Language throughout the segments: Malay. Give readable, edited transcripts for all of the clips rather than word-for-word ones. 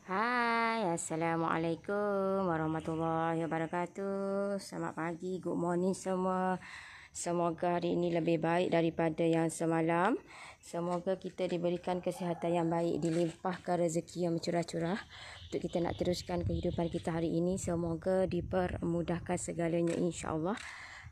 Hai, Assalamualaikum warahmatullahi wabarakatuh. Selamat pagi, good morning semua. Semoga hari ini lebih baik daripada yang semalam. Semoga kita diberikan kesihatan yang baik, dilimpahkan rezeki yang curah-curah untuk kita nak teruskan kehidupan kita hari ini. Semoga dipermudahkan segalanya, insya-Allah.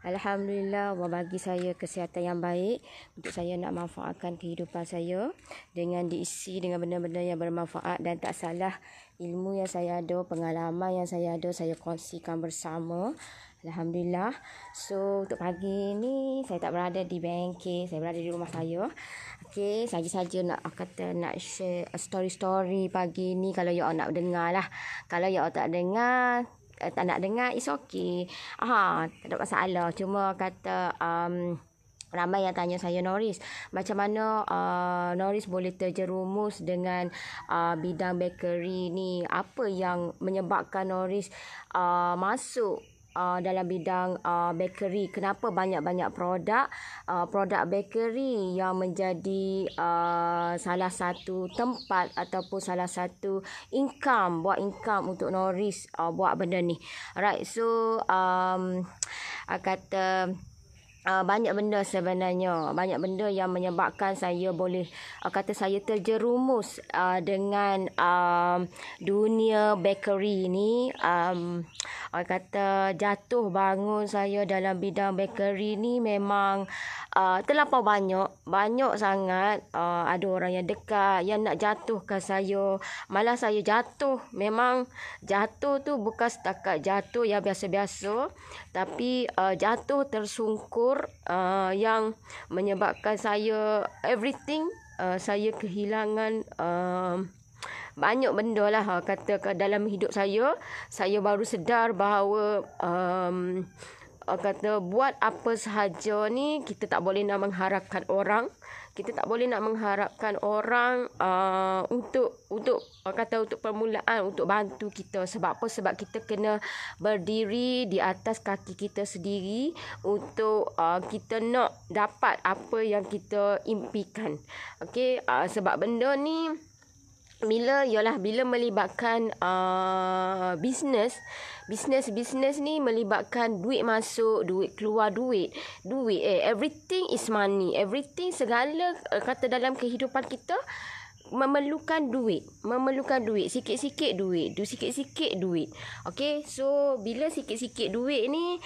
Alhamdulillah, Allah bagi saya kesihatan yang baik untuk saya nak manfaatkan kehidupan saya dengan diisi dengan benda-benda yang bermanfaat, dan tak salah ilmu yang saya ada, pengalaman yang saya ada, saya kongsikan bersama. Alhamdulillah. So, untuk pagi ni saya tak berada di bengkel, saya berada di rumah saya. Okey, saja-saja nak share story-story pagi ni. Kalau you all nak dengar lah. Kalau you all tak dengar, tak nak dengar, it's okay. Tak ada masalah. Cuma kata ramai yang tanya saya, Noris, macam mana Noris boleh terjerumus dengan bidang bakery ni? Apa yang menyebabkan Noris masuk dalam bidang bakery? Kenapa banyak-banyak produk bakery yang menjadi salah satu tempat ataupun salah satu buat income untuk Noris buat benda ni. Alright, so banyak benda sebenarnya. Banyak benda yang menyebabkan saya boleh saya terjerumus dengan dunia bakery ni. Jatuh bangun saya dalam bidang bakery ni memang terlampau banyak sangat. Ada orang yang dekat yang nak jatuhkan saya. Malah saya jatuh, memang jatuh tu bukan setakat jatuh yang biasa-biasa, tapi jatuh tersungkur yang menyebabkan saya everything, saya kehilangan banyak benda lah. Dalam hidup saya baru sedar bahawa buat apa sahaja ni kita tak boleh nak mengharapkan orang. Kita tak boleh nak mengharapkan orang untuk permulaan, untuk bantu kita. Sebab apa? Sebab kita kena berdiri di atas kaki kita sendiri untuk kita nak dapat apa yang kita impikan. Okey, sebab benda ni bila melibatkan bisnes ni melibatkan duit masuk, duit keluar, everything is money. Everything, segala dalam kehidupan kita memerlukan duit. Sikit-sikit duit. Okey, so bila sikit-sikit duit ni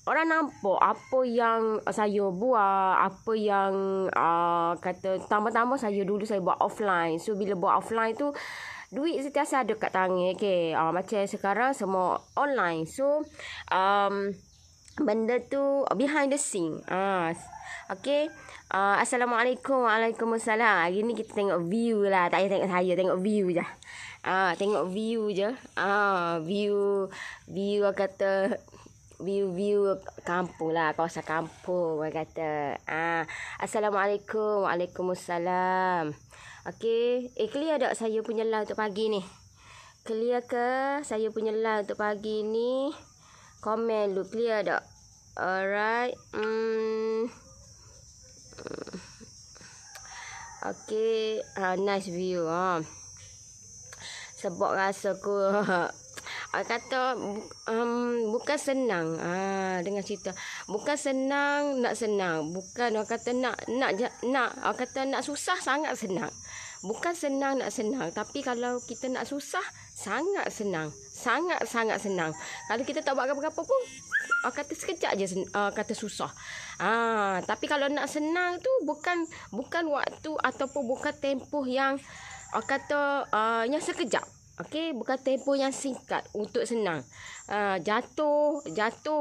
orang nampak apa yang saya buat, apa yang tambah-tambah dulu saya buat offline. So bila buat offline tu duit sentiasa ada kat tangan. Okay, macam sekarang semua online. So benda tu behind the scene. Okay. Assalamualaikum. Waalaikumsalam. Hari ni kita tengok view lah. Tak payah tengok saya, tengok view je. Tengok view je. View kampung lah, kawasan kampung orang kata. Assalamualaikum. Waalaikumsalam. Okey, clear tak saya punya line untuk pagi ni? Clear ke saya punya line untuk pagi ni? Komen lu, clear tak? Alright. Okey, nice view. Sebab rasa aku bukan senang dengan cerita. Bukan senang, bukan orang kata nak susah sangat senang. Bukan senang nak senang, tapi kalau kita nak susah sangat senang. Sangat senang. Kalau kita tak buat apa-apa pun sekejap je susah. Tapi kalau nak senang tu bukan waktu ataupun bukan tempoh yang yang sekejap. Okey, bukan tempoh yang singkat untuk senang. Jatuh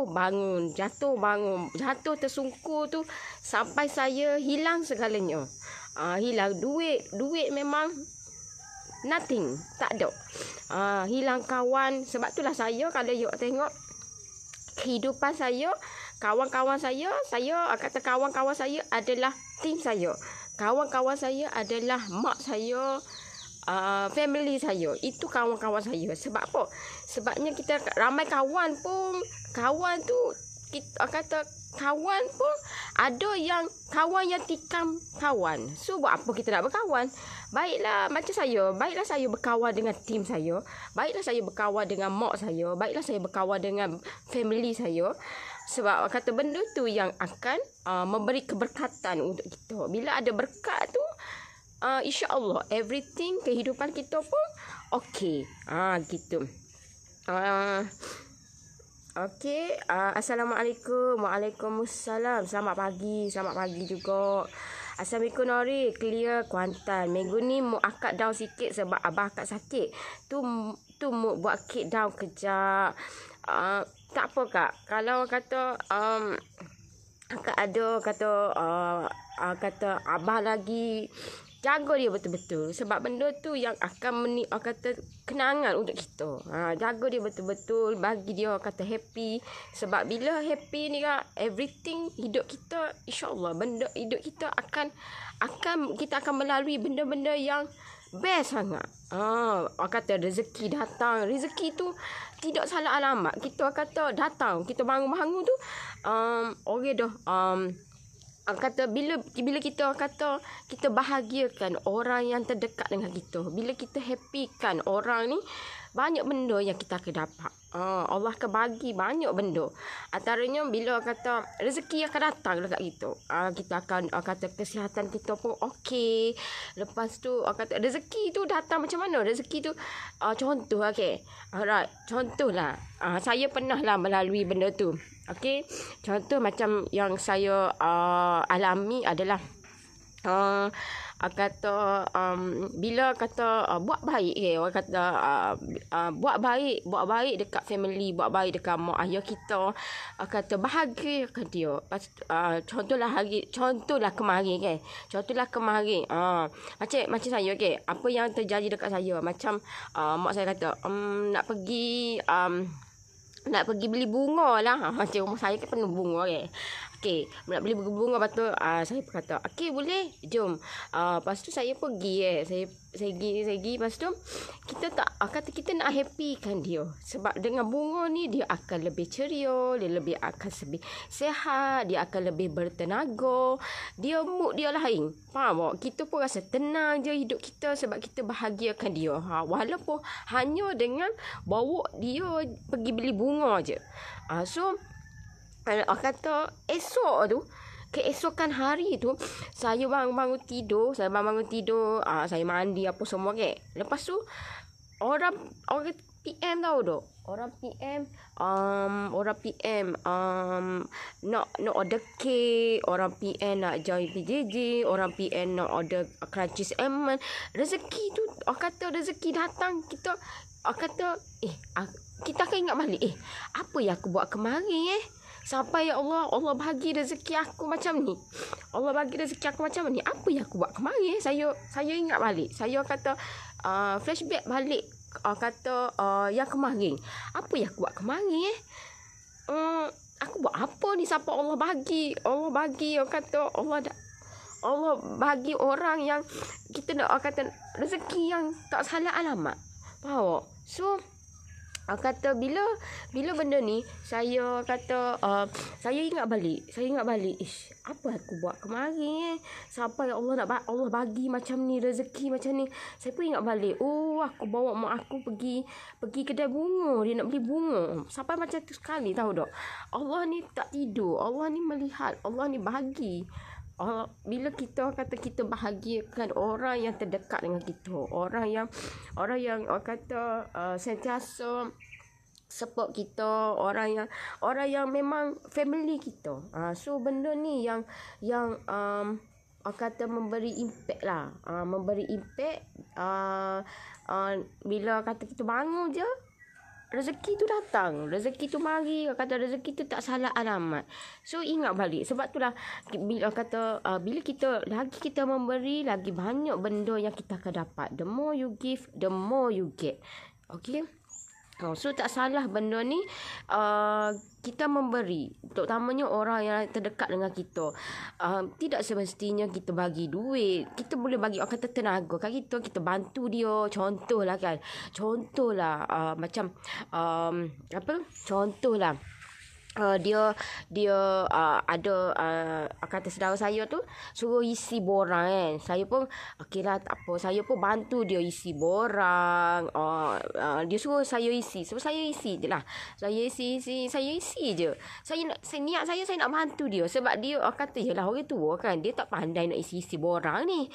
bangun, jatuh tersungkur tu sampai saya hilang segalanya. Hilang duit memang nothing, tak ada. Hilang kawan. Sebab itulah saya, kalau you tengok kehidupan saya, kawan-kawan saya kawan-kawan saya adalah tim saya. Kawan-kawan saya adalah mak saya, family saya. Itu kawan-kawan saya. Sebab apa? Sebabnya kita ramai kawan pun, kawan tu kita kawan pun ada yang kawan yang tikam kawan. So buat apa kita nak berkawan? Baiklah macam saya, baiklah saya berkawan dengan tim saya, baiklah saya berkawan dengan mak saya, baiklah saya berkawan dengan family saya. Sebab kata benda tu yang akan memberi keberkatan untuk kita. Bila ada berkat tu, insya-Allah everything kehidupan kita pun okey. Gitu. Okey, Assalamualaikum. Waalaikumsalam. Selamat pagi juga. Assalamualaikum Nori, clear Kuantan. Minggu ni mu akak down sikit sebab abah akak sakit. Tu mu buat kek down kejap. Tak apa kak. Kalau kata akak ada kata abah lagi, jaga dia betul-betul. Sebab benda tu yang akan kata kenangan untuk kita. Jaga dia betul-betul. Bagi dia kata happy. Sebab bila happy ni kak, everything hidup kita, insyaAllah benda hidup kita kita akan melalui benda-benda yang best sangat. Kata rezeki datang. Rezeki tu tidak salah alamat. Kita kata datang. Kita bangun-bangun tu orang dah kata bila kita kata kita bahagiakan orang yang terdekat dengan kita, bila kita happykan orang ni, banyak benda yang kita akan dapat. Allah akan bagi banyak benda. Antaranya bila kata rezeki akan datang dekat kita. Kita akan kata kesihatan kita pun okey. Lepas tu kata rezeki tu datang macam mana? Rezeki tu contoh okey. Alright, contohlah saya pernah lah melalui benda tu. Okey. Contoh macam yang saya alami adalah bila kata buat baik orang kata buat baik dekat family, buat baik dekat mak ayah kita, kata bahagiakan dia. Contohlah kemarin macam saya apa yang terjadi dekat saya, macam mak saya kata nak pergi beli bunga lah. Macam rumah saya kan penuh bunga kan. Okey, nak beli bunga. Lepas tu saya kata okey boleh, jom. Lepas tu saya pergi Saya pergi. Lepas tu kita nak happykan dia. Sebab dengan bunga ni dia akan lebih ceria, dia lebih akan lebih sihat, dia akan lebih bertenaga. Mood dia lain. Faham tak? Kita pun rasa tenang je hidup kita sebab kita bahagiakan dia. Walaupun hanya dengan bawa dia pergi beli bunga je. So kata esok tu, keesokan hari tu saya bangun tidur, saya mandi apa semua ke. Lepas tu orang PM tahu tak? Orang PM nak order kek, orang PM nak join PJJ, orang PM nak order crunchies almond. Rezeki tu kata rezeki datang, kita kata kita akan ingat balik apa yang aku buat kemarin sampai ya Allah bagi rezeki aku macam ni. Apa yang aku buat kemarin? Saya ingat balik. Saya kata flashback balik yang kemarin. Apa yang aku buat kemarin aku buat apa ni sampai Allah bagi kata Allah bagi orang yang kita nak kata rezeki yang tak salah alamat. Faham? So kata bila benda ni saya kata saya ingat balik apa aku buat kemarin sampai Allah bagi macam ni, rezeki macam ni. Saya pun ingat balik, aku bawa mak aku pergi kedai bunga, dia nak beli bunga. Sampai macam tu sekali, tahu tak? Allah ni tak tidur, Allah ni melihat, Allah ni bagi. Bila kita kata kita bahagiakan orang yang terdekat dengan kita, orang yang kata sentiasa support kita, orang yang memang family kita. So benda ni yang kata memberi impact lah. Bila kata kita bangun je, rezeki tu datang, rezeki tu mari. Kata rezeki tu tak salah alamat. So ingat balik. Sebab itulah bila kita memberi, lagi banyak benda yang kita akan dapat. The more you give, the more you get. Okay. So tak salah benda ni kita memberi, terutamanya orang yang terdekat dengan kita. Tidak semestinya kita bagi duit. Kita boleh bagi kata tenaga kat kita bantu dia. Contohlah macam contohlah Ada kata saudara saya tu suruh isi borang kan. Saya pun okeylah tak apa. Saya pun bantu dia isi borang. Dia suruh saya isi. So saya isi je lah. Saya isi je. Niat saya nak bantu dia sebab dia kata yalah orang tua kan. Dia tak pandai nak isi borang ni.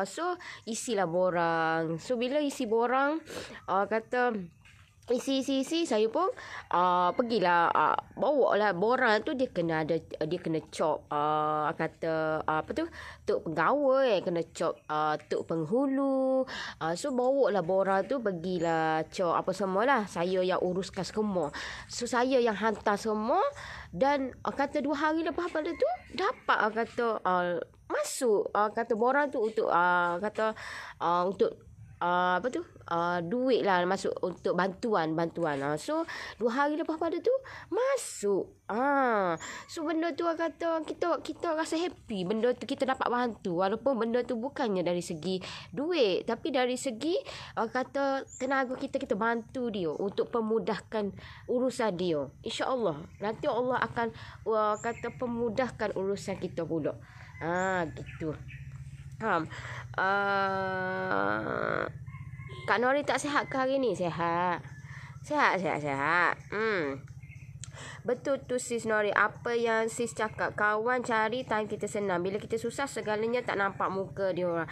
So isilah borang. So bila isi borang kata isi saya pun pergilah bawa lah borang tu. Dia kena cop kata apa tu tok pegawai, kena cop tok penghulu. So bawa lah borang tu pergilah cop apa semualah. Saya yang uruskan semua. So saya yang hantar semua. Dan kata 2 hari lepas pada tu dapat kata masuk kata borang tu untuk kata untuk apa tu duit lah masuk untuk bantuan. So 2 hari lepas pada tu masuk. So benda tu kata kita rasa happy. Benda tu kita dapat bantu walaupun benda tu bukannya dari segi duit tapi dari segi kata tenaga kita bantu dia untuk pemudahkan urusan dia. InsyaAllah nanti Allah akan kata pemudahkan urusan kita pula. Gitu. Kak Nori tak sihat ke hari ni? Sihat. Betul tu sis Nori. Apa yang sis cakap, kawan cari time kita senang. Bila kita susah segalanya tak nampak muka dia orang.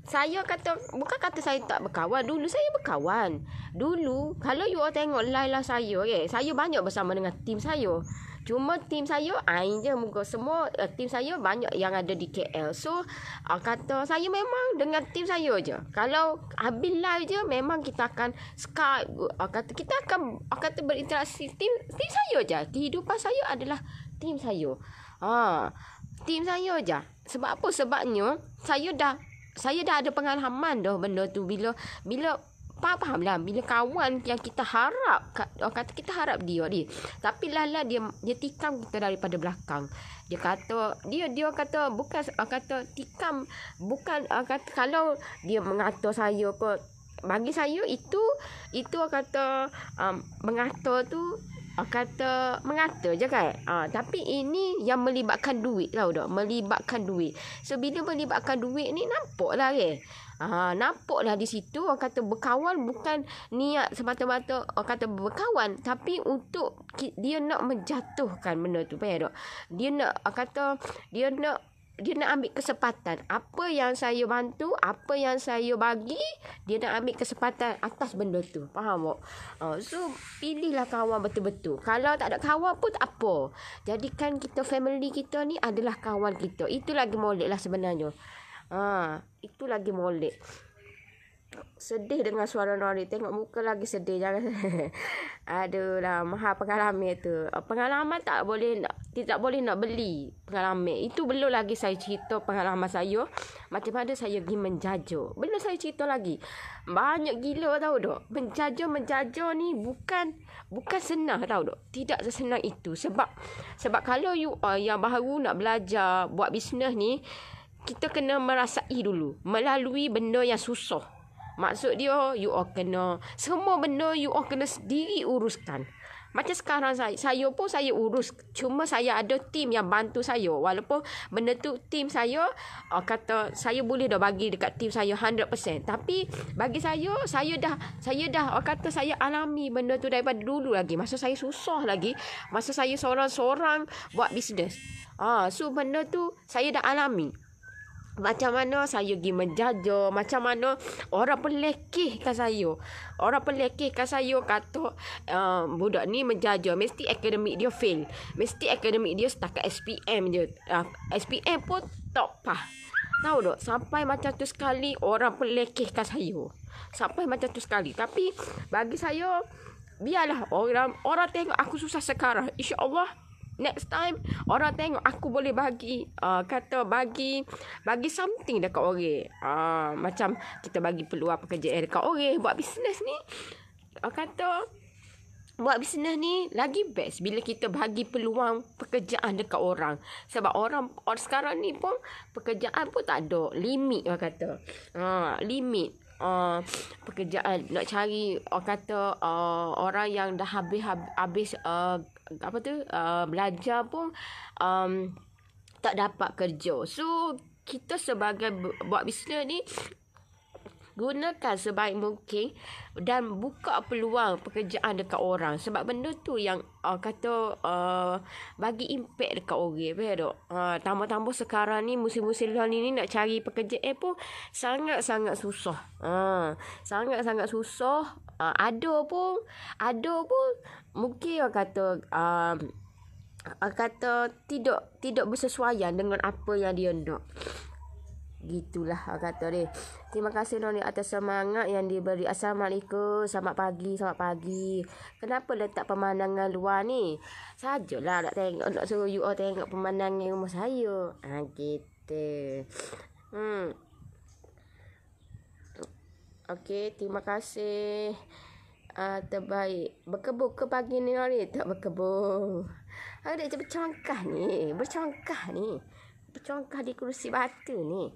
Saya kata, bukan kata saya tak berkawan. Dulu saya berkawan. Dulu kalau you all tengok live saya, saya banyak bersama dengan tim saya. Cuma tim saya Ain je muka. Semua tim saya banyak yang ada di KL. So kata saya memang dengan tim saya je. Kalau habis live je memang kita akan Skype. Kata kita akan kata berinteraksi tim saya je. Kehidupan saya adalah tim saya. Tim saya je. Sebab apa? Sebabnya saya dah ada pengalaman dah benda tu. Bila fahamlah bila kawan yang kita harap kata kita harap dia tapi lala dia tikam kita daripada belakang. Dia kata bukan kata tikam bukan kata kalau dia mengata saya ke, bagi saya itu kata mengata tu kata mengata je kan. Tapi ini yang melibatkan duit tahu tak, melibatkan duit. So bila melibatkan duit ni nampaklah nampaklah di situ kata berkawan bukan niat semata-mata kata berkawan tapi untuk dia nak menjatuhkan benda tu. Faham tak? Dia nak kata dia nak ambil kesempatan. Apa yang saya bantu, apa yang saya bagi, dia nak ambil kesempatan atas benda tu. Faham tak? So pilihlah kawan betul-betul. Kalau tak ada kawan pun tak apa. Jadikan kita family kita ni adalah kawan kita. Itu lagi molek lah sebenarnya. Itu lagi molek. Sedih dengan suara Nori. Tengok muka lagi sedih. Jangan. Aduh lah. Maha pengalaman tu. Pengalaman tidak boleh nak beli pengalaman. Itu belum lagi saya cerita pengalaman saya. Macam mana saya pergi menjajah. Belum saya cerita lagi. Banyak gila tahu tak. Menjajah ni bukan senang tahu tak. Tidak sesenang itu. Sebab kalau you yang baru nak belajar buat bisnes ni, kita kena merasai dulu. Melalui benda yang susah. Maksud dia, you all kena, semua benda you all kena sendiri uruskan. Macam sekarang saya pun saya urus. Cuma saya ada tim yang bantu saya. Walaupun benda tu tim saya, kata saya boleh dah bagi dekat tim saya 100%. Tapi bagi saya dah kata saya alami benda tu daripada dulu lagi. Masa saya susah lagi. Masa saya seorang-seorang buat bisnes. So benda tu saya dah alami. Macam mana saya pergi menjajah, macam mana orang pelekehkan saya. Orang pelekehkan saya kata budak ni menjajah, mesti akademik dia fail. Mesti akademik dia setakat SPM je. SPM pun tak pah. Tahu tak? Sampai macam tu sekali orang pelekehkan saya. Sampai macam tu sekali. Tapi bagi saya, biarlah orang tengok aku susah sekarang. InsyaAllah next time orang tengok aku boleh bagi kata bagi something dekat orang. Macam kita bagi peluang pekerjaan dekat orang buat bisnes ni. Kata buat bisnes ni lagi best bila kita bagi peluang pekerjaan dekat orang. Sebab orang sekarang ni pun pekerjaan pun tak ada limit orang kata. Limit. pekerjaan, nak cari orang kata orang yang dah habis belajar pun tak dapat kerja. So kita sebagai buat bisnes ni gunakan sebaik mungkin dan buka peluang pekerjaan dekat orang, sebab benda tu yang bagi impact dekat orang. Faham tak? Tambah-tambah sekarang ni musim-musim ni nak cari pekerjaan pun sangat-sangat susah. Sangat-sangat susah. Ada pun mungkin orang kata tidak bersesuaian dengan apa yang dia nak. Gitulah kata dia. Terima kasih Noni atas semangat yang diberi. Assalamualaikum. Selamat pagi. Kenapa letak pemandangan luar ni? Sajalah nak suruh you all tengok pemandangan rumah saya. Gitu. Okey, terima kasih. Terbaik. Berkebun ke pagi ni Noni? Tak berkebun. Ada bercongkah ni. Bercongkah di kerusi batu ni.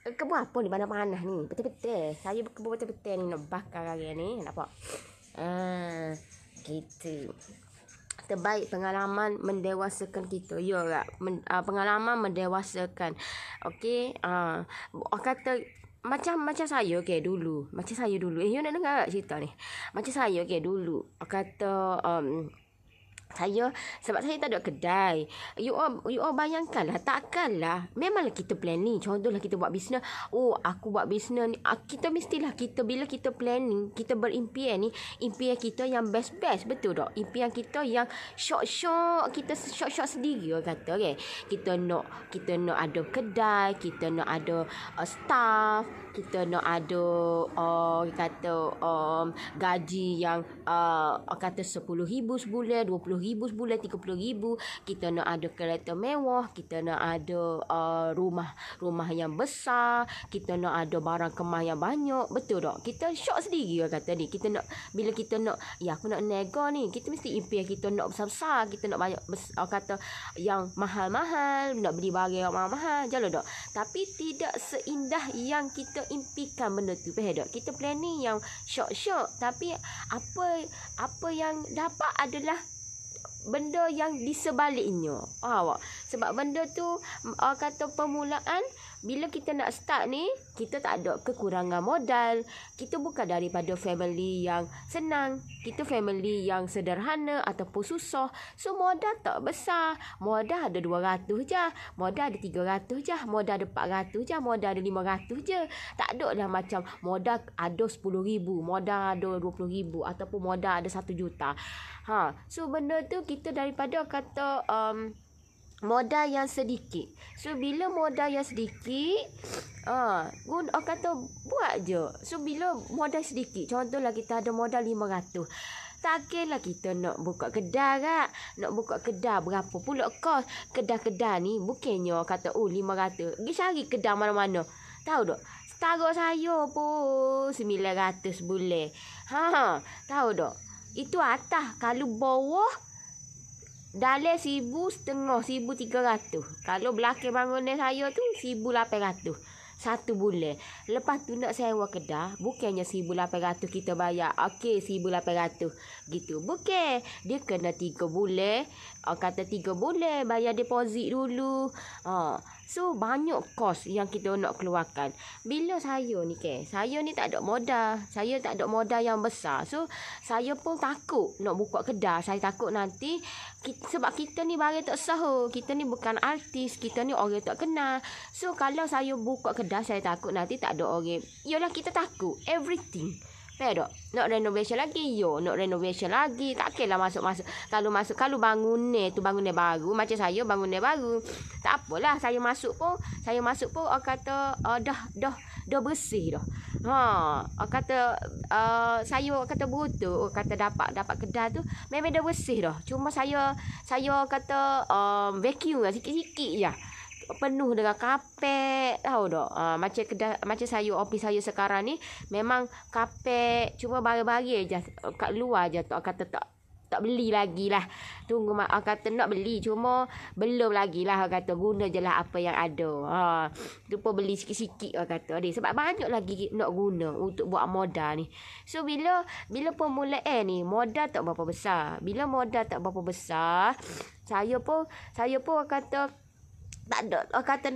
Kebun apa ni panas-panas ni? Betul-betul. Saya berkebun betul-betul ni. Nak bakar hari ni. Nampak? Gitu. Terbaik, pengalaman mendewasakan kita. Ya tak? Pengalaman mendewasakan. Okey. Orang kata macam saya dulu. You nak dengar tak cerita ni? Macam saya dulu. Orang kata sebab saya tak ada kedai. You all bayangkanlah, takkanlah memanglah kita planning. Contohlah kita buat bisnes. Aku buat bisnes ni, kita mestilah bila kita planning, kita berimpian ni, impian kita yang best, betul tak? Impian kita yang short, kita short sendiri kata kan. Kita nak ada kedai, kita nak ada staff, kita nak ada gaji yang kata 10,000 sebulan, 20,000 sebulan, 30,000. Kita nak ada kereta mewah, kita nak ada rumah yang besar, kita nak ada barang kemas yang banyak, betul tak? Kita short sendiri kata ni. Bila kita nak, aku nak nego ni, kita mesti impian kita nak besar-besar, kita nak banyak kata yang mahal-mahal, nak beli barang yang mahal-mahal, jalan tak? Tapi tidak seindah yang kita impikan benda tu. Faham tak? Kita planning yang short, tapi apa yang dapat adalah benda yang di sebaliknya. Sebab benda tu kata permulaan, bila kita nak start ni, kita tak ada kekurangan modal. Kita bukan daripada family yang senang, kita family yang sederhana ataupun susah. So modal tak besar. Modal ada 200 je, modal ada 300 je, modal ada 400 je, modal ada 500 je. Tak ada dah macam modal ada 10,000, modal ada 20,000 ataupun modal ada 1 juta. So benda tu kita daripada kata modal yang sedikit. So bila modal yang sedikit, orang kata buat je. So bila modal sedikit, contohlah kita ada modal 500, takkanlah kita nak buka kedai kak. Nak buka kedai berapa pula kos kedai-kedai ni? Bukannya kata 500. Pergi cari kedai mana-mana. Tahu tak? Setara saya pun 900 sebulan. Tahu tak? Itu atas. Kalau bawah dalam 1,500, 1,300. Kalau belakang bangunan saya tu 1,800 satu bulan. Lepas tu nak sewa kedai, bukannya 1,800 kita bayar. Okey, 1,800 gitu. Bukan. Dia kena 3 bulan. Kata 3 bulan bayar deposit dulu. So banyak kos yang kita nak keluarkan. Bila saya ni tak ada modal. Saya tak ada modal yang besar. So saya pun takut nak buka kedai. Saya takut nanti sebab kita ni barang tak sahur. Kita ni bukan artis. Kita ni orang tak kenal. So kalau saya buka kedai, saya takut nanti tak ada orang. Yalah, kita takut everything. Faham tak? Nak renovation lagi. Nak renovation lagi. Takkanlah masuk-masuk. Kalau bangunan tu bangunan baru. Macam saya bangunan baru. Tak apalah. Saya masuk pun orang kata dah bersih dah. Orang kata saya kata berutuh. Orang kata dapat kedai tu memang dah bersih dah. Cuma saya kata vacuum lah sikit-sikit je. Penuh dengan kapet, tahu tak? Macam saya, office saya sekarang ni memang kapet, cuma bagi-bagi je kat luar je tak kata tak tak beli lagi lah. Tunggu orang kata nak beli, cuma belum lagi lah orang kata. Guna je lah apa yang ada. Tu pun beli sikit-sikit orang kata. Sebab banyak lagi nak guna untuk buat modal ni. So bila permulaan ni modal tak berapa besar. Bila modal tak berapa besar, saya pun orang kata tak ada. Orang kata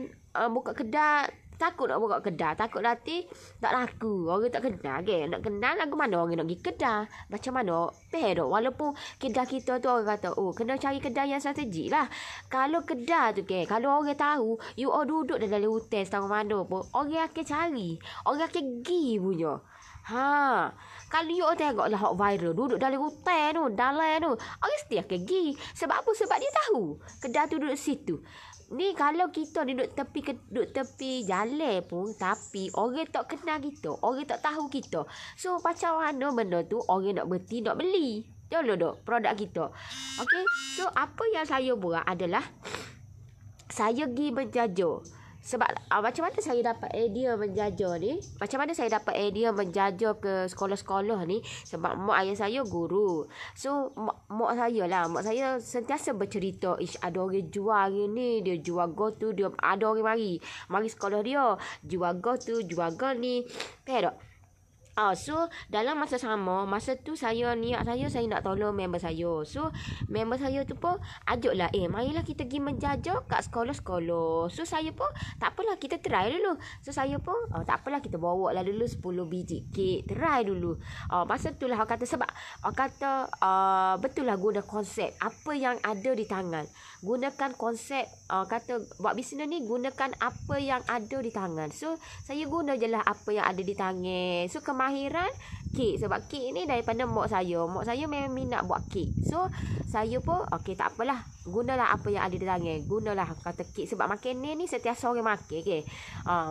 buka kedai, takut nak buka kedai. Takut nanti tak laku. Orang tak kenal ke. Nak kenal lagu mana orang nak pergi kedai. Macam mana? Pero walaupun kedai kita tu orang kata, kena cari kedai yang strategik lah. Kalau kedai tu kalau orang tahu, you all duduk dalam hotel setahun mana pun, orang akan cari. Orang akan pergi punya. Kalau you all tengok lah hot viral duduk dalam hotel tu, dalam tu, orang mesti akan pergi. Sebab apa? Sebab dia tahu kedai tu duduk situ. Ni kalau kita duduk tepi jalan pun, tapi orang tak kenal kita, orang tak tahu kita. So macam mana benda tu orang nak berhenti nak beli. Jolo dok produk kita. Okey. So apa yang saya buat adalah saya pergi menjajah. Sebab macam mana saya dapat idea menjajah ni? Macam mana saya dapat idea menjajah ke sekolah-sekolah ni? Sebab mak ayah saya guru. So mak saya sentiasa bercerita, ada orang jual hari ni, dia jual go tu, dia ada orang mari sekolah dia, jual go tu, jual go ni. Pero so dalam masa tu saya nak tolong member saya. So member saya tu pun ajaklah, marilah kita pergi menjajah kat sekolah-sekolah. So saya pun tak apalah, kita try dulu. So saya pun tak apalah, kita bawa lah dulu 10 biji kek, try dulu. Masa tu lah orang kata, sebab orang kata betul lah guna konsep apa yang ada di tangan. Gunakan konsep kata buat bisnes ni, gunakan apa yang ada di tangan. So saya guna je lah apa yang ada di tangan. So kemahiran kek, sebab kek ni daripada mak saya memang minat buat kek. So saya pun tak apalah, gunalah apa yang ada di tangan. Gunalah kata kek, sebab makanan ni setiasa orang makan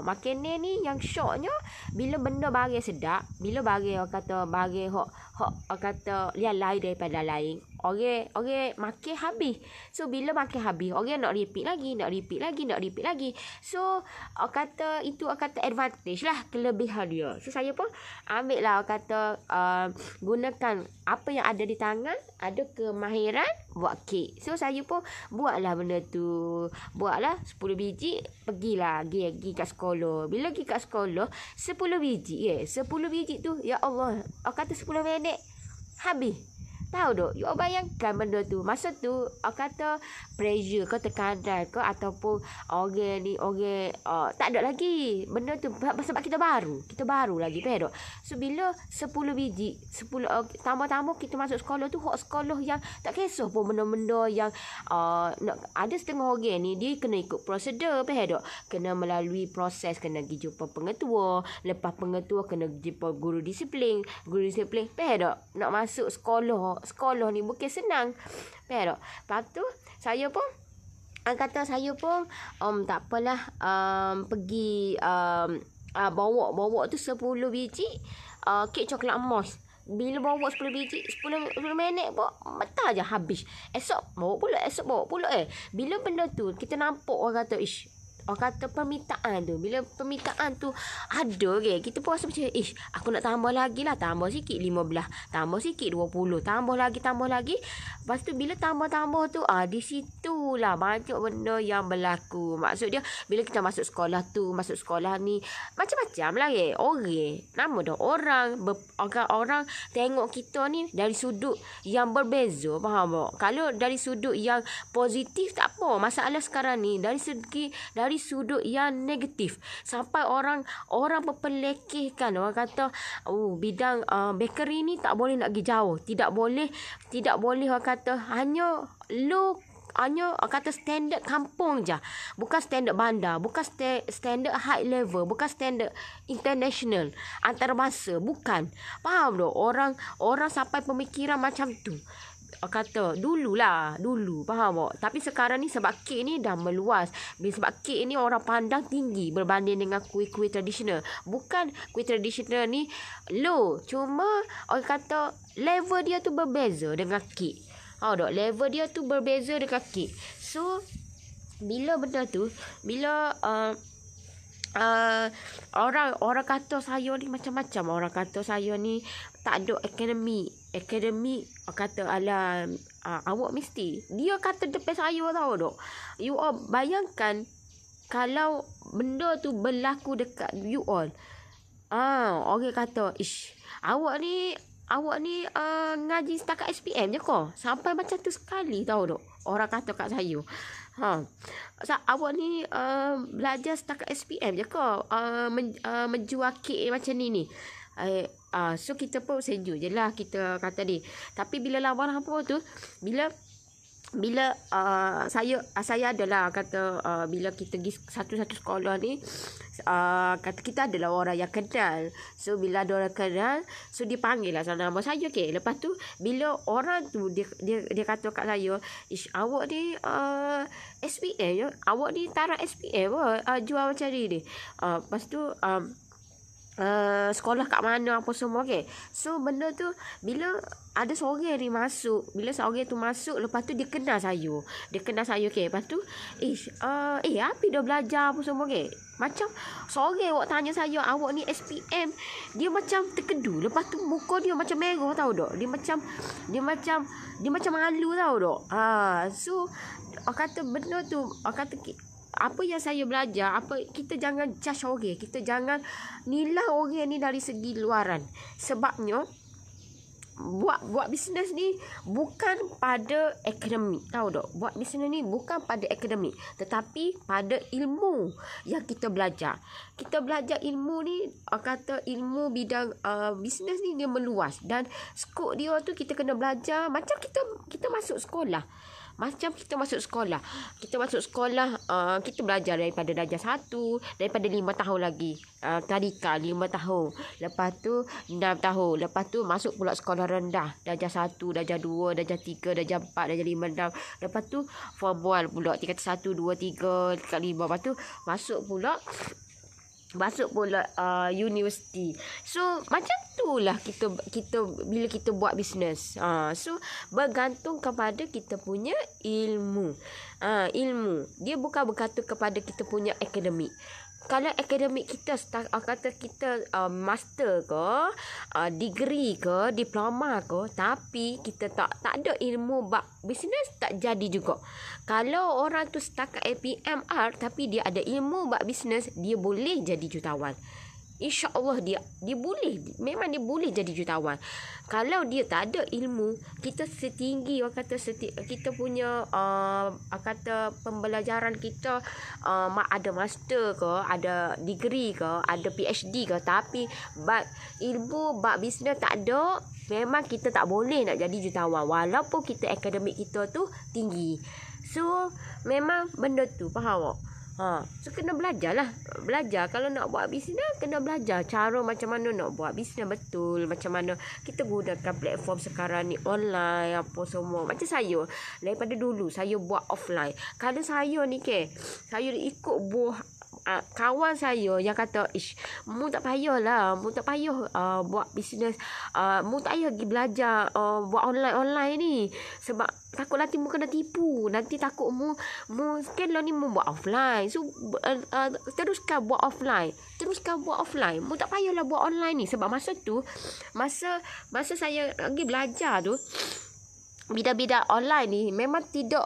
makanan ni yang syoknya bila benda barang sedap, bila barang orang kata barang hok kata yang lain daripada lain, orang makan habis. So bila makan habis, orang nak repeat lagi. So kata itu kata advantage lah, kelebihan dia. So saya pun ambil lah kata gunakan apa yang ada di tangan, ada kemahiran buat kek. So saya pun buatlah benda tu, buatlah 10 biji, pergilah pergi kat sekolah. Bila pergi kat sekolah 10 biji 10 biji tu, ya Allah, kata 10 minit habis. Tahu dok, you bayangkan benda tu. Masa tu kata pressure ke, tekanan ke, ataupun orang tak ada lagi benda tu, sebab kita baru lagi dok. So bila 10 biji, 10 tambah-tambah kita masuk sekolah tu, sekolah yang tak kisah pun benda-benda yang ada setengah orang ni dia kena ikut prosedur dok. Kena melalui proses, kena pergi jumpa pengetua, lepas pengetua kena jumpa guru disiplin dok. Nak masuk sekolah ni bukan senang. Pero lepas tu saya pun tak apalah, pergi bawa tu 10 biji kek coklat emas. Bila bawa 10 biji 10 minit pun betul je habis. Esok bawa pula bila benda tu kita nampak orang kata orang kata permintaan tu. Bila permintaan tu ada kita pun rasa macam aku nak tambah lagi lah. Tambah sikit 15, tambah sikit 20, tambah lagi. Lepas tu bila tambah tu di situlah banyak benda yang berlaku. Maksud dia bila kita masuk sekolah tu, masuk sekolah ni macam-macam lah orang. Nama dah orang tengok kita ni dari sudut yang berbeza, faham tak? Kalau dari sudut yang positif tak apa. Masalah sekarang ni dari sudut yang negatif, sampai orang berpelekehkan. Orang kata bidang bakery ni tak boleh nak pergi jauh, tidak boleh orang kata hanya kata standard kampung je, bukan standard bandar, bukan standard high level, bukan standard international antarabangsa, bukan. Faham tak? Orang sampai pemikiran macam tu. Kata dulu, faham tak? Tapi sekarang ni sebab kek ni dah meluas. Sebab kek ni orang pandang tinggi berbanding dengan kuih-kuih tradisional. Bukan kuih tradisional ni low, cuma orang kata level dia tu berbeza dengan kek. Level dia tu berbeza dengan kek. So bila benda tu, bila orang kata saya ni macam-macam. Orang kata saya ni tak ada akademik. Kata alah, awak mesti. Dia kata depan saya tahu tak. You all bayangkan kalau benda tu berlaku dekat you all. Orang kata, ish, awak ni ngaji setakat SPM je kau. Sampai macam tu sekali tahu tak. Orang kata kat saya. Awak ni belajar setakat SPM je kau. Menjual kek macam ni. So kita pun sejuk je lah kita kata ni. Tapi bila lawan apa tu, bila saya adalah kata bila kita pergi satu-satu sekolah ni, kata kita adalah orang yang kenal. So bila ada orang kenal, so dia panggil lah nama saya. Okay, lepas tu bila orang tu dia kata kat saya, ish, awak ni SPM je, awak ni taraf SPM jual macam ni. Lepas tu sekolah kat mana apa semua. Okay, so benda tu bila ada seorang ni masuk, bila seorang tu masuk, lepas tu dia kenal saya. Okay, lepas tu api dah belajar apa semua. Okay, macam seorang awak tanya saya, awak ni SPM, dia macam terkedu. Lepas tu muka dia macam merah tahu tak. Dia macam malu tahu tak. So kata benda tu, kata apa yang saya belajar, kita jangan judge orang, kita jangan nilai orang ni dari segi luaran. Sebabnya buat bisnes ni bukan pada akademik, tahu tak. Buat bisnes ni bukan pada akademik, tetapi pada ilmu yang kita belajar. Kita belajar ilmu ni, kata ilmu bidang bisnes ni dia meluas, dan skop dia tu kita kena belajar macam kita masuk sekolah. Kita masuk sekolah, kita belajar daripada darjah 1, daripada 5 tahun lagi. Tadika 5 tahun. Lepas tu 6 tahun. Lepas tu masuk pula sekolah rendah. Darjah 1, darjah 2, darjah 3, darjah 4, darjah 5, 6. Lepas tu form 1 pula. Tingkat 1, 2, 3, tingkat 5. Lepas tu masuk pula universiti. So macam itulah kita bila kita buat bisnes. So bergantung kepada kita punya ilmu. Ilmu dia bukan bergantung kepada kita punya akademik. Kalau akademik kita kata kita master ke, degree ke, diploma ke, tapi kita tak ada ilmu bab bisnes, tak jadi juga. Kalau orang tu setakat APMR tapi dia ada ilmu bab bisnes, dia boleh jadi jutawan. InsyaAllah dia boleh, memang dia boleh jadi jutawan. Kalau dia tak ada ilmu, kita setinggi kita punya kata pembelajaran kita, ada master ke, ada degree ke, ada PhD ke, tapi ilmu bab bisnes tak ada, memang kita tak boleh nak jadi jutawan walaupun kita akademik kita tu tinggi. So memang benda tu, faham tak? So kena belajar. Kalau nak buat bisnes, kena belajar cara macam mana nak buat bisnes betul, macam mana kita gunakan platform sekarang ni, online apa semua. Macam saya, daripada dulu saya buat offline. Kalau saya ni saya ikut buah kawan saya yang kata, ish, mu tak payah buat bisnes, mu tak payah pergi belajar buat online ni, sebab takut nanti mu kena tipu, nanti takut mu kan lah ni mu buat offline. So teruskan buat offline, mu tak payahlah buat online ni. Sebab masa saya pergi belajar tu, bidang-bidang online ni memang tidak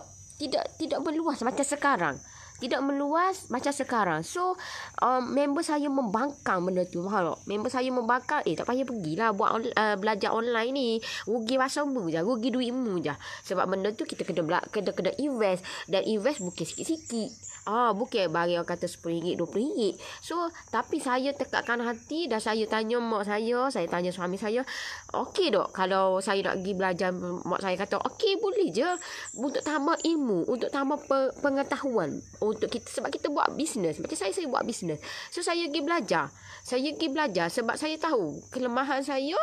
meluas macam sekarang. So member saya membangkang benda tu. Faham tak? Member saya membangkang, tak payah pergilah buat belajar online ni, rugi masamu je, rugi duitmu je. Sebab benda tu kita kena invest, dan invest bukan sikit-sikit. Bukan barang kata RM10, RM20. So tapi saya tekakkan hati, dan saya tanya mak saya tanya suami saya, okey tak kalau saya nak pergi belajar? Mak saya kata okey, boleh je, untuk tambah ilmu, untuk tambah pengetahuan untuk kita, sebab kita buat bisnes. Macam saya buat bisnes. So saya pergi belajar sebab saya tahu kelemahan saya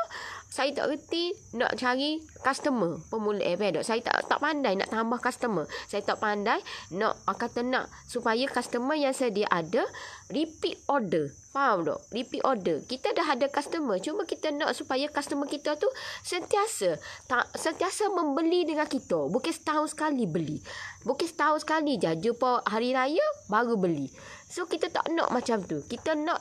tak reti nak cari customer pemula. Saya tak pandai nak tambah customer. Saya tak pandai nak supaya customer yang sedia ada repeat order. Faham tak? Repeat order. Kita dah ada customer, cuma kita nak supaya customer kita tu sentiasa membeli dengan kita. Bukan setahun sekali beli. Bukan setahun sekali je, jumpa hari raya baru beli. So kita tak nak macam tu. Kita nak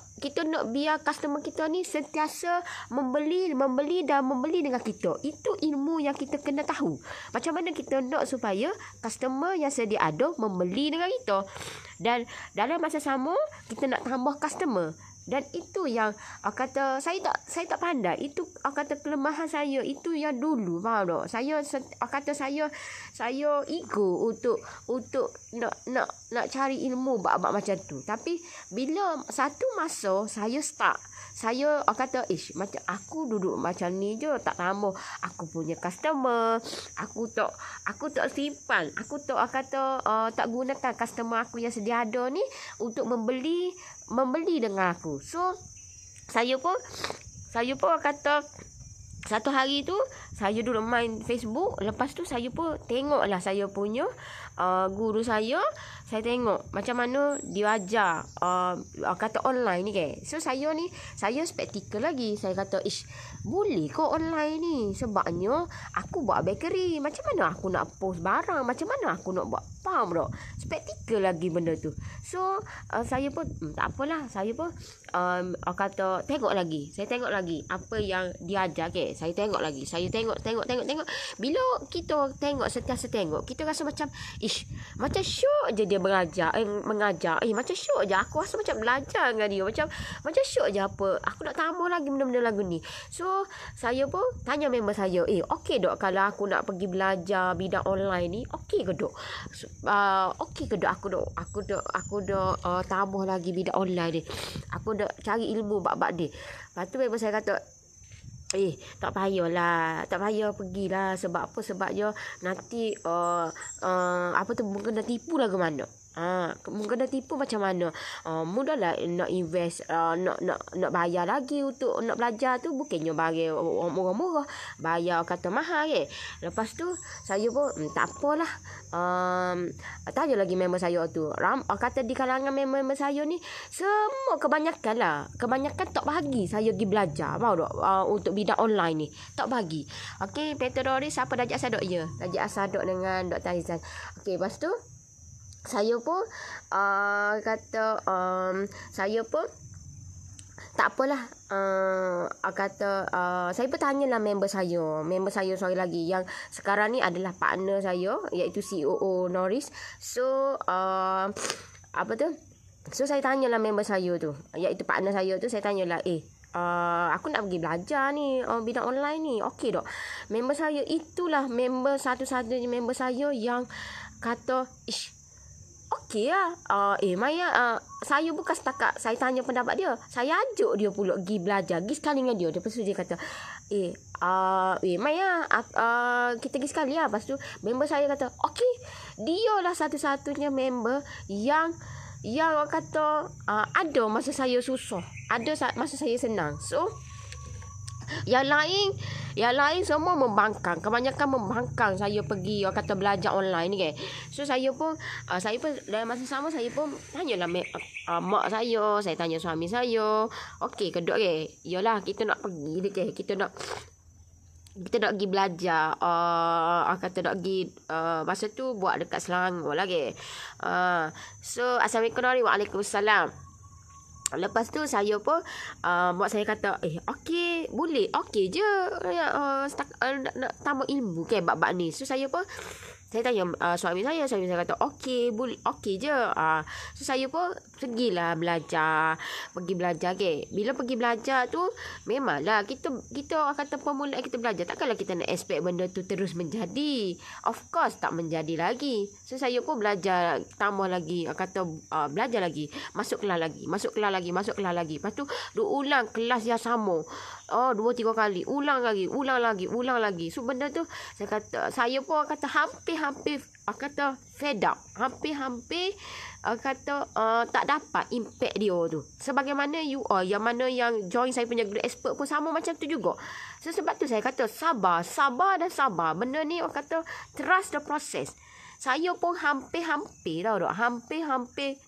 biar customer kita ni sentiasa membeli dengan kita. Itu ilmu yang kita kena tahu. Macam mana kita nak supaya customer yang sedia ada membeli dengan kita. Dan dalam masa sama kita nak tambah customer. Dan itu yang kata saya tak pandai. Itu kata kelemahan saya. Itu yang dulu, faham tak? Saya ego untuk nak cari ilmu bab macam tu. Tapi bila satu masa saya start, saya kata macam aku duduk macam ni je, tak tambah aku punya customer. Aku tak simpan. Aku tak tak gunakan customer aku yang sedia ada ni untuk membeli dengan aku. So saya pun kata satu hari tu saya duduk main Facebook. Lepas tu saya pun tengoklah saya punya guru saya tengok macam mana dia ajar kata online ni ke. So saya spektikal lagi. Saya kata boleh ke online ni? Sebabnya aku buat bakery. Macam mana aku nak post barang? Macam mana aku nak buat? Faham tak? Spektikal lagi benda tu. So saya pun tak apalah. Saya pun kata tengok lagi. Saya tengok lagi apa yang dia ajar ke. Saya tengok lagi. Saya tengok. Bila kita tengok, sentiasa tengok, kita rasa macam macam syok je dia mengajar. Macam syok je. Aku rasa macam belajar dengan dia. Macam syok je apa. Aku nak tambah lagi benda-benda lagu ni. So saya pun tanya member saya, okey dok kalau aku nak pergi belajar bidang online ni, okey ke dok? Okey ke dok aku dok tambah lagi bidang online ni. Aku dok cari ilmu bab dia. Lepas tu member saya kata, tak payahlah. Tak payah pergilah. Sebab apa? Sebab dia nanti mungkin dah tipu lah ke mana. Mungkin dah tipu macam mana. Mudahlah nak invest, nak bayar lagi untuk nak belajar tu. Bukannya bayar murah-murah, bayar kata mahal ke. Lepas tu saya pun tak apalah. Tanya lagi member saya tu. Kata di kalangan member saya ni semua kebanyakan tak bagi saya pergi belajar, tahu tak, untuk bidang online ni. Tak bagi. Okey, Peter Doris siapa Dajak Asadok je. Dajak Asadok dengan Dr. Aizan. Okey, lepas tu saya pun saya pun tak apalah. Saya pun tanyalah member saya sorry lagi yang sekarang ni adalah partner saya, iaitu COO Norris. So so saya tanyalah member saya tu, iaitu partner saya tu. Saya tanyalah, aku nak pergi belajar ni bidang online ni, okey tak? Member saya itulah satu-satunya member saya yang kata okey lah. Maya, saya bukan setakat saya tanya pendapat dia, saya ajak dia pula pergi belajar, pergi sekali dengan dia. Lepas tu dia kata Maya, kita pergi sekali lah. Lepas tu member saya kata okey. Dia lah satu-satunya member yang kata ada masa saya susah, ada masa saya senang. So yang lain semua membangkang. Kebanyakan membangkang saya pergi kata belajar online ni kan. So saya pun dalam masa sama saya pun tanyalah mak saya tanya suami saya, okey ke dok ke? Yalah, kita nak pergi ke. Kita nak pergi belajar. Kata nak pergi masa tu buat dekat Selangor lah ke. So Assalamualaikum. Waalaikumsalam. Lepas tu saya pun mak saya kata okey, boleh, okey je nak tambah ilmu ke bab ni. So saya pun saya tanya suami saya kata okey, boleh, okey je. So saya pun pergi belajar ke. Bila pergi belajar tu memanglah kita kata permulaan kita belajar, takkanlah kita nak expect benda tu terus menjadi. Of course tak menjadi lagi. So saya pun belajar, tambah lagi, belajar lagi, masuk kelas lagi. Lepas tu ulang kelas yang sama 2-3 kali, ulang lagi. So benda tu saya pun kata hampir fed up, hampir tak dapat impact dia tu. Sebagaimana yang mana yang join saya punya group expert pun sama macam tu juga. So sebab tu saya kata sabar. Benda ni trust the process. Saya pun hampir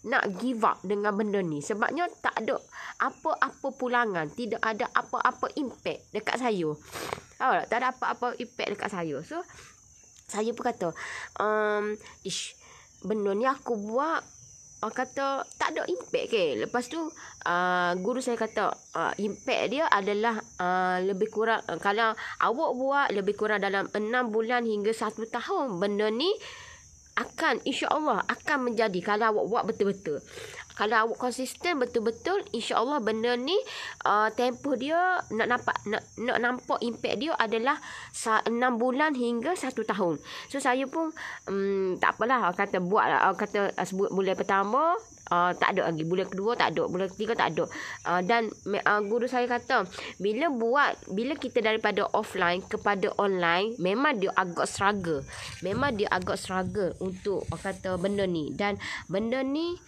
nak give up dengan benda ni. Sebabnya tak ada apa-apa pulangan, tidak ada apa-apa impact dekat saya. Tak ada apa-apa impact dekat saya. So saya pun kata benda ni aku buat kata tak ada impact ke. Lepas tu guru saya kata impact dia adalah lebih kurang kalau awak buat lebih kurang dalam 6 bulan hingga 1 tahun, benda ni akan insya-Allah akan menjadi kalau awak buat betul-betul. Kalau awak konsisten betul-betul, insya-Allah benda ni tempoh dia nak nampak impact dia adalah 6 bulan hingga 1 tahun. So saya pun tak apalah kata buat kata sebut bulan pertama tak ada lagi, bulan kedua tak ada, bulan ketiga tak ada. Dan guru saya kata bila kita daripada offline kepada online, memang dia agak struggle. Memang dia agak struggle untuk kata benda ni, dan benda ni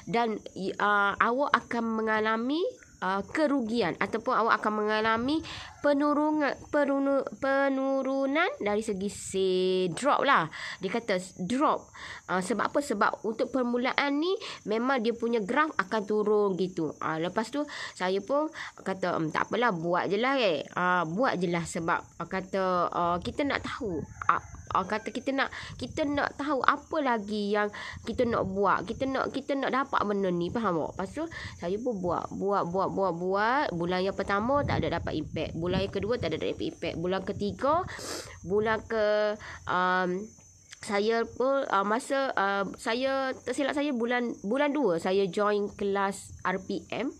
dan awak akan mengalami kerugian ataupun awak akan mengalami penurunan dari segi drop lah. Dia kata drop. Sebab apa? Sebab untuk permulaan ni memang dia punya graf akan turun gitu. Lepas tu saya pun kata tak apalah, buat je lah buat je lah, sebab kata kita nak tahu kata kita nak tahu apa lagi yang kita nak buat, kita nak dapat benda ni, faham tak? Lepas tu saya pun buat. Bulan yang pertama tak ada dapat impact, bulan yang kedua tak ada dapat impact, bulan ketiga, bulan ke saya pun saya tersilap saya bulan 2 saya join kelas RPM.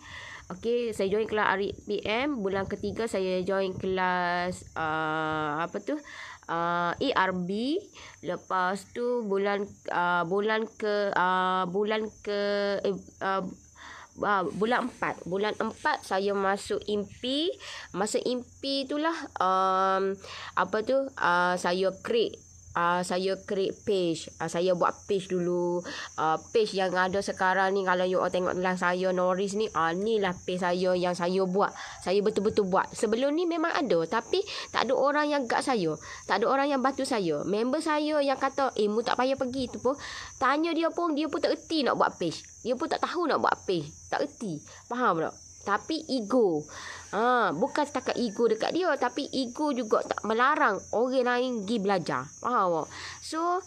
Okey, saya join kelas RPM. Bulan ketiga saya join kelas ARB. Lepas tu bulan 4 saya masuk IMPI. Masa IMPI itulah saya create page. Saya buat page dulu. Page yang ada sekarang ni, kalau you all tengok dalam saya Noris ni, ni lah page saya yang saya buat. Saya betul-betul buat. Sebelum ni memang ada, tapi tak ada orang yang guide saya. Tak ada orang yang bantu saya. Member saya yang kata, mu tak payah pergi tu pun, tanya dia pun tak erti nak buat page. Dia pun tak tahu nak buat page. Tak erti. Faham tak? Tapi ego. Bukan setakat ego dekat dia, tapi ego juga tak melarang orang lain pergi belajar. Faham tak? So,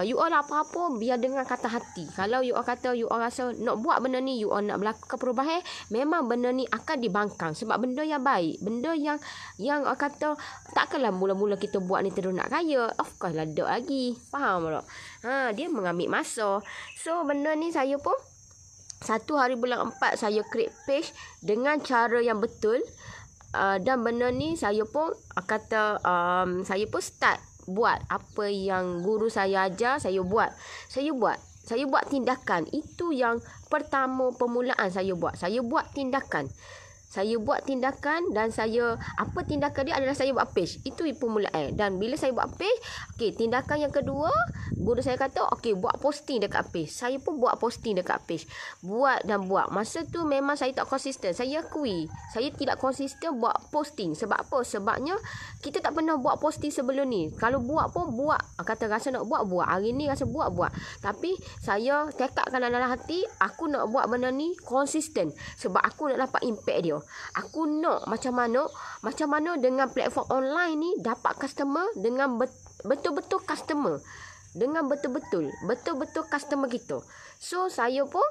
you all apa-apa biar dengan kata hati. Kalau you all kata you all rasa nak buat benda ni, you all nak melakukan perubahan, memang benda ni akan dibangkang. Sebab benda yang baik, benda yang kata takkanlah mula-mula kita buat ni terus nak kaya. Of course lah dok lagi. Faham tak? Dia mengambil masa. So, benda ni saya pun 1 hari bulan 4 saya create page dengan cara yang betul, dan benda ni saya pun saya pun start buat apa yang guru saya ajar. Saya buat tindakan. Itu yang pertama permulaan saya buat tindakan. Dan apa tindakan dia adalah saya buat page. Itu permulaan. Dan bila saya buat page, tindakan yang kedua, guru saya kata, buat posting dekat page. Saya pun buat posting dekat page. Buat. Masa tu memang saya tak konsisten. Saya akui, saya tidak konsisten buat posting. Sebab apa? Sebabnya kita tak pernah buat posting sebelum ni. Kalau buat pun buat. Kata rasa nak buat. Hari ni rasa buat. Tapi saya tekadkan dalam hati, aku nak buat benda ni konsisten. Sebab aku nak dapat impact dia. Aku nak macam mana dengan platform online ni dapat customer dengan betul-betul customer. Dengan betul-betul customer kita. So saya pun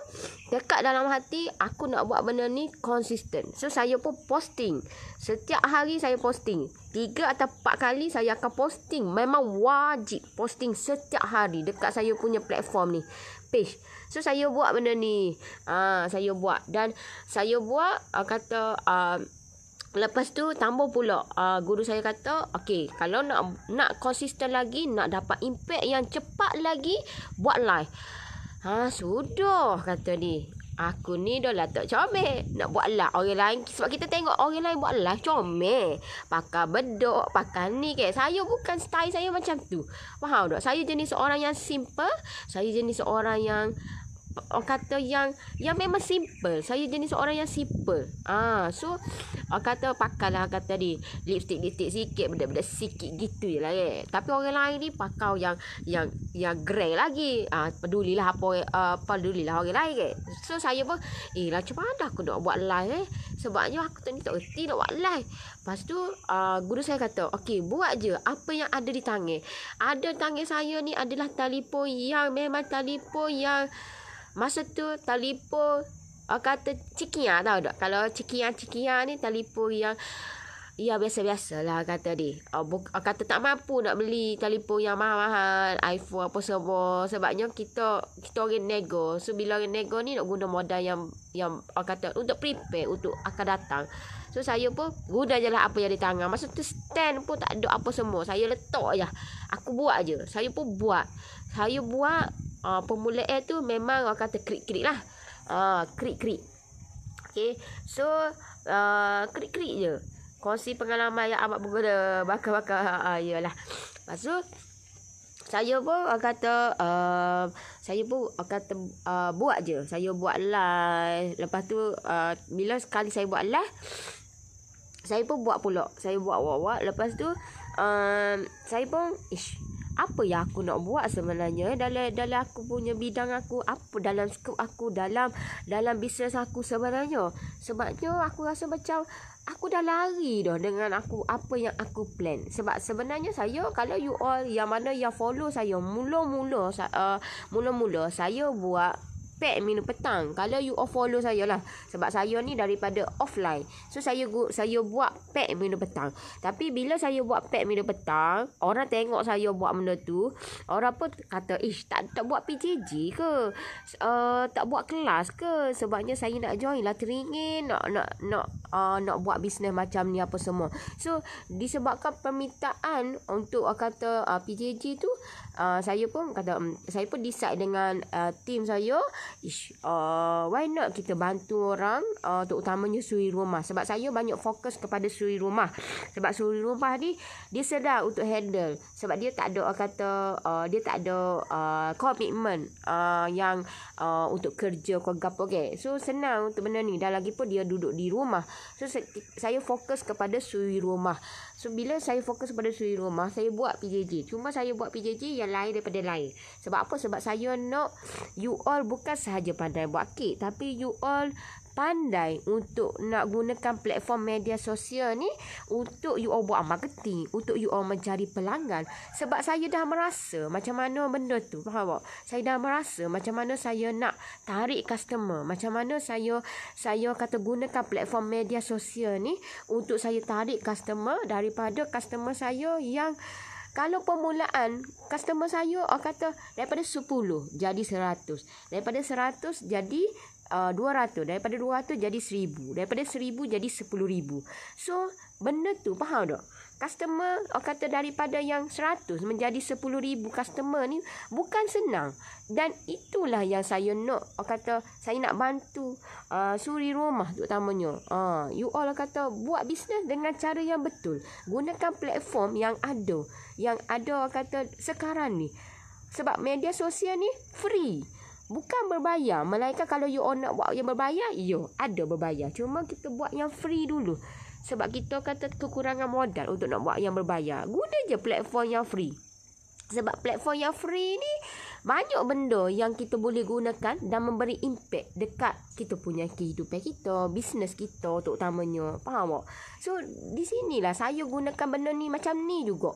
tekad dalam hati, aku nak buat benda ni konsisten. So saya pun posting. Setiap hari saya posting. 3 atau 4 kali saya akan posting. Memang wajib posting setiap hari dekat saya punya platform ni, page. So saya buat benda ni. Saya buat. Dan saya buat lepas tu tambah pula guru saya kata, kalau nak konsisten lagi, nak dapat impact yang cepat lagi, buat live. Sudah kata ni. Aku ni dah lah tak comel nak buat live orang lain. Sebab kita tengok orang lain buat live comel, pakai bedok, pakai ni ke. Saya bukan style saya macam tu. Faham tak? Saya jenis seorang yang simple. Saya jenis seorang yang orang kata yang memang simple. Saya jenis orang yang simple. So orang kata pakailah kata ni lipstick sikit, benda-benda sikit gitu je lah Tapi orang lain ni pakai yang grey lagi. Pedulilah pedulilah orang lain So saya pun macam mana aku nak buat live sebabnya aku tak reti nak buat live. Lepas tu guru saya kata, okey, buat je apa yang ada di tangan. Ada tangan saya ni adalah telefon yang memang telefon yang masa tu telefon kata Cikia, tahu tak? Kalau Cikia ni telefon yang biasa-biasalah kata dia. Kata tak mampu nak beli telefon yang mahal-mahal, iPhone apa semua. Sebabnya kita orang nego. So bila orang nego ni nak guna modal yang kata untuk prepare untuk akan datang. So saya pun guna je lah apa yang di tangan. Masa tu stand pun tak ada apa semua. Saya letak je. Aku buat je. Saya pun buat. Saya buat permulaan tu memang orang kata krik-krik lah. Krik-krik. Okay. So krik-krik je. Kongsi pengalaman yang amat berguna. Bakar-bakar. Yalah. Lepas tu saya pun kata buat je. Saya buat live. Lepas tu bila sekali saya buat live, saya pun buat pula. Saya buat. Lepas tu saya pun apa yang aku nak buat sebenarnya dalam aku punya bidang aku, apa dalam skop aku, dalam bisnes aku sebenarnya. Sebabnya aku rasa macam aku dah lari dah dengan aku apa yang aku plan. Sebab sebenarnya saya, kalau you all yang mana yang follow saya mula-mula saya buat pack minum petang. Kalau you all follow saya lah, sebab saya ni daripada offline. So saya buat pack minum petang. Tapi bila saya buat pack minum petang, orang tengok saya buat benda tu, orang pun kata, tak buat PJJ ke? Tak buat kelas ke? Sebabnya saya nak join lah, teringin nak buat bisnes macam ni apa semua. So disebabkan permintaan untuk kata PJJ tu, saya pun decide dengan team saya, why not kita bantu orang, terutamanya suri rumah. Sebab saya banyak fokus kepada suri rumah. Sebab suri rumah ni dia sedar untuk handle. Sebab dia tak ada dia tak ada komitmen yang untuk kerja ke apa ke. So senang untuk benda ni. Dan lagi pun dia duduk di rumah. So saya fokus kepada suri rumah. So bila saya fokus pada suri rumah, saya buat PJJ. Cuma saya buat PJJ yang lain daripada lain. Sebab apa? Sebab saya nak you all bukan sahaja pandai buat kek, tapi you all pandai untuk nak gunakan platform media sosial ni untuk you all buat marketing, untuk you all mencari pelanggan. Sebab saya dah merasa macam mana benda tu, faham tak? Saya dah merasa macam mana saya nak tarik customer, macam mana saya kata gunakan platform media sosial ni untuk saya tarik customer, daripada customer saya yang kalau permulaan customer saya kata daripada 10 jadi 100, daripada 100 jadi 200, daripada 200 jadi 1000, daripada 1000 jadi 10,000. So benda tu faham tak? Customer kata daripada yang 100 menjadi 10,000 customer ni bukan senang. Dan itulah yang saya nak kata saya nak bantu suri rumah terutamanya. You all kata buat bisnes dengan cara yang betul. Gunakan platform yang ada kata sekarang ni. Sebab media sosial ni free, bukan berbayar. Melainkan kalau you all nak buat yang berbayar, ada berbayar. Cuma kita buat yang free dulu. Sebab kita kata kekurangan modal untuk nak buat yang berbayar. Guna je platform yang free. Sebab platform yang free ni banyak benda yang kita boleh gunakan dan memberi impact dekat kita punya kehidupan kita, bisnes kita terutamanya. Faham tak? So di sinilah saya gunakan benda ni macam ni juga.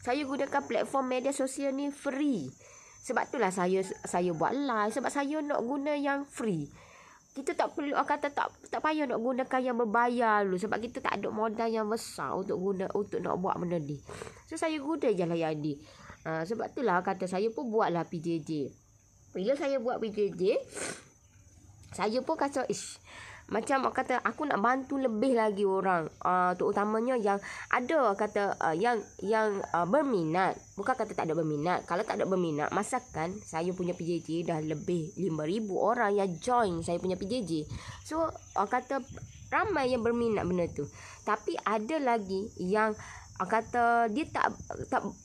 Saya gunakan platform media sosial ni free. Sebab itulah saya buat live. Sebab saya nak guna yang free. Kita tak perlu kata tak payah nak gunakan yang berbayar dulu. Sebab kita tak ada modal yang besar untuk nak buat benda ni. So saya guna je lah yang ni. Sebab itulah kata saya pun buatlah PJJ. Bila saya buat PJJ, saya pun kata macam kata aku nak bantu lebih lagi orang, terutamanya yang ada kata yang berminat. Bukan kata tak ada berminat. Kalau tak ada berminat, masakan saya punya PJJ dah lebih 5,000 orang yang join saya punya PJJ. So kata ramai yang berminat benda tu. Tapi ada lagi yang kata dia tak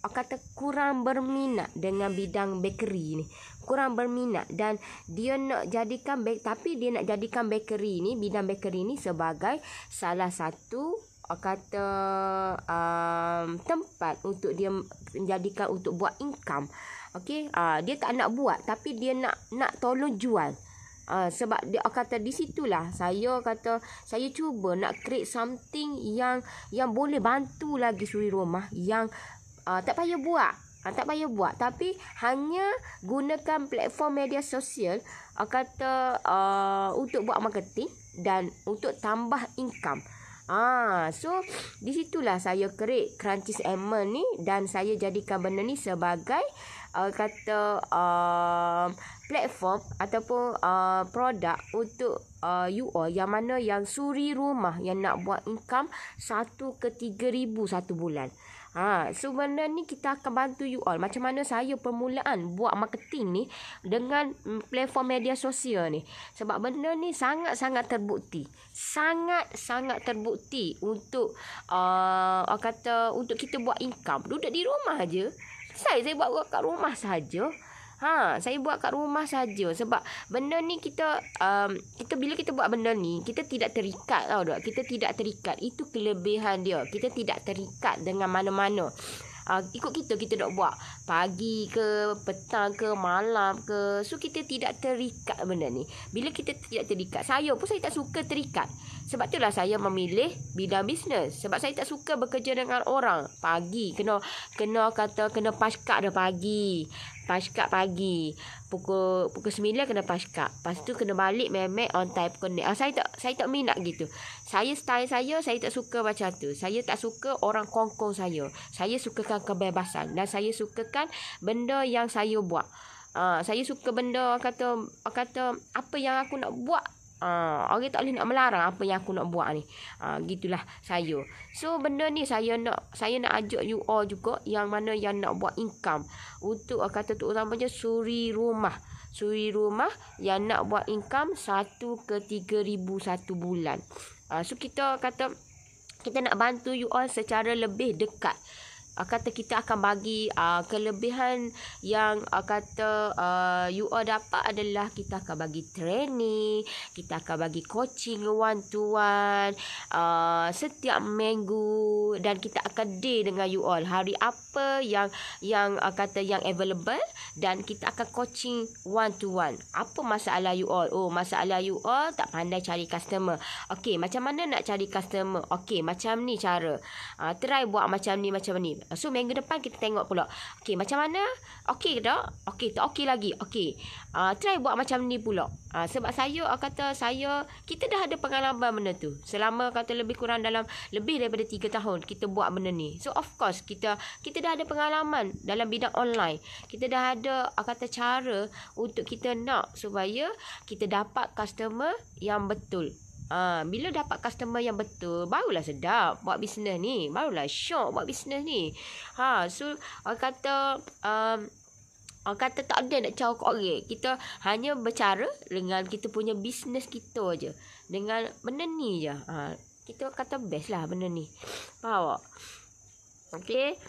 kata kurang berminat dengan bidang bakery ni. Kurang berminat dan dia nak jadikan tapi dia nak jadikan bakery ni, bidang bakery ni sebagai salah satu kata tempat untuk dia menjadikan untuk buat income. Okey, dia tak nak buat tapi dia nak tolong jual. Sebab dia kata di situlah saya cuba nak create something yang boleh bantu lagi suri rumah yang tak payah buat. Tak payah buat tapi hanya gunakan platform media sosial untuk buat marketing dan untuk tambah income. So di situlah saya create Crunchies Almond ni dan saya jadikan benda ni sebagai platform ataupun produk untuk you all yang mana yang suri rumah yang nak buat income 1 ke 3,000 satu bulan. So benda ni kita akan bantu you all. Macam mana saya permulaan buat marketing ni dengan platform media sosial ni. Sebab benda ni sangat-sangat terbukti. Sangat-sangat terbukti untuk untuk kita buat income. Duduk di rumah aja. Saya buat kat rumah saja. Saya buat kat rumah saja sebab benda ni kita bila kita buat benda ni kita tidak terikat tau tak. Kita tidak terikat. Itu kelebihan dia. Kita tidak terikat dengan mana-mana. Ikut kita nak buat pagi ke, petang ke, malam ke. So kita tidak terikat benda ni. Bila kita tidak terikat, saya tak suka terikat. Sebab itulah saya memilih bidang bisnes. Sebab saya tak suka bekerja dengan orang. Pagi kena paskak dah pagi. Paskak pagi. Pukul 9 kena paskak. Lepas tu kena balik memek on time pukul 6. Saya tak minat gitu. Style saya tak suka macam tu. Saya tak suka orang kongkong saya. Saya sukakan kebebasan dan saya sukakan benda yang saya buat. Saya suka benda kata apa yang aku nak buat. Orang tak boleh nak melarang apa yang aku nak buat ni. Gitulah saya. So benda ni saya nak ajak you all juga yang mana yang nak buat income untuk terutamanya suri rumah. Suri rumah yang nak buat income 1 ke 3,000 satu bulan. So kita nak bantu you all secara lebih dekat. Kita akan bagi kelebihan yang you all dapat adalah kita akan bagi training, kita akan bagi coaching one to one setiap minggu dan kita akan day dengan you all hari apa yang available dan kita akan coaching one to one. Apa masalah you all? Masalah you all tak pandai cari customer. Okey, macam mana nak cari customer? Okey, macam ni cara. Try buat macam ni. So minggu depan kita tengok pula. Okey, macam mana? Okey tak? Okey, tak okey lagi. Okey. Try buat macam ni pula. Sebab kita dah ada pengalaman benda tu. Selama lebih kurang dalam lebih daripada 3 tahun kita buat benda ni. So of course kita dah ada pengalaman dalam bidang online. Kita dah ada cara untuk kita nak supaya kita dapat customer yang betul. Bila dapat customer yang betul, barulah sedap buat bisnes ni. Barulah syok buat bisnes ni. So orang kata tak ada nak caw kat orang. Kita hanya bercara dengan kita punya bisnes kita je. Dengan benda ni je. Kita kata best lah benda ni. Faham tak? Okey.